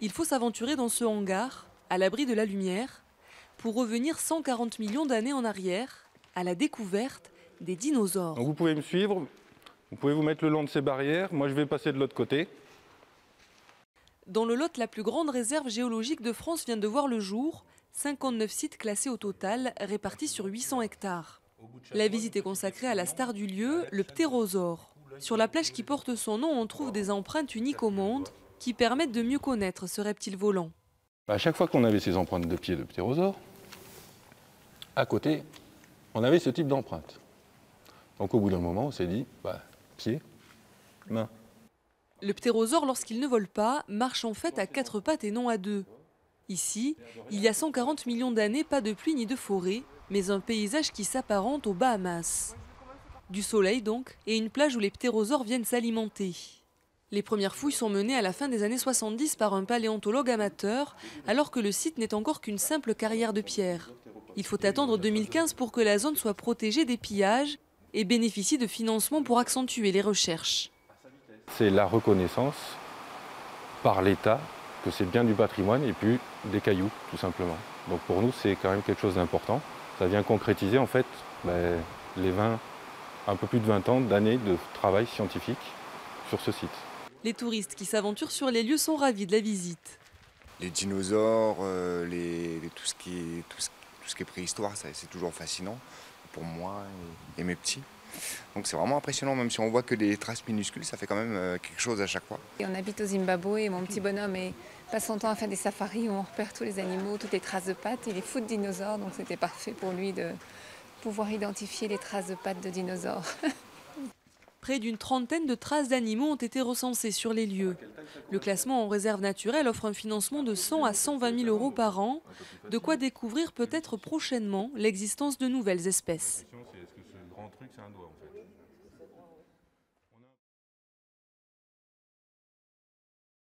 Il faut s'aventurer dans ce hangar, à l'abri de la lumière, pour revenir 140 millions d'années en arrière, à la découverte des dinosaures. Donc vous pouvez me suivre, vous pouvez vous mettre le long de ces barrières. Moi, je vais passer de l'autre côté. Dans le Lot, la plus grande réserve géologique de France vient de voir le jour. 59 sites classés au total, répartis sur 800 hectares. La visite est consacrée à la star du lieu, le ptérosaure. Sur la plage qui porte son nom, on trouve des empreintes uniques au monde qui permettent de mieux connaître ce reptile volant. À chaque fois qu'on avait ces empreintes de pieds de ptérosaures, à côté, on avait ce type d'empreinte. Donc au bout d'un moment, on s'est dit, pied, main. Le ptérosaure, lorsqu'il ne vole pas, marche en fait à 4 pattes et non à 2. Ici, il y a 140 millions d'années, pas de pluie ni de forêt, mais un paysage qui s'apparente aux Bahamas. Du soleil donc, et une plage où les ptérosaures viennent s'alimenter. Les premières fouilles sont menées à la fin des années 70 par un paléontologue amateur, alors que le site n'est encore qu'une simple carrière de pierre. Il faut attendre 2015 pour que la zone soit protégée des pillages et bénéficie de financements pour accentuer les recherches. C'est la reconnaissance par l'État que c'est bien du patrimoine et puis des cailloux, tout simplement. Donc pour nous, c'est quand même quelque chose d'important. Ça vient concrétiser en fait un peu plus de 20 ans d'années de travail scientifique sur ce site. Les touristes qui s'aventurent sur les lieux sont ravis de la visite. Les dinosaures, tout ce qui est préhistoire, c'est toujours fascinant pour moi et mes petits. Donc c'est vraiment impressionnant, même si on voit que des traces minuscules, ça fait quand même quelque chose à chaque fois. Et on habite au Zimbabwe et mon petit bonhomme passe son temps à faire des safaris où on repère tous les animaux, toutes les traces de pattes. Il est fou de dinosaures, donc c'était parfait pour lui de pouvoir identifier les traces de pattes de dinosaures. Près d'une trentaine de traces d'animaux ont été recensées sur les lieux. Le classement en réserve naturelle offre un financement de 100 à 120 000 euros par an, de quoi découvrir peut-être prochainement l'existence de nouvelles espèces. Est-ce que ce grand truc, c'est un doigt en fait ?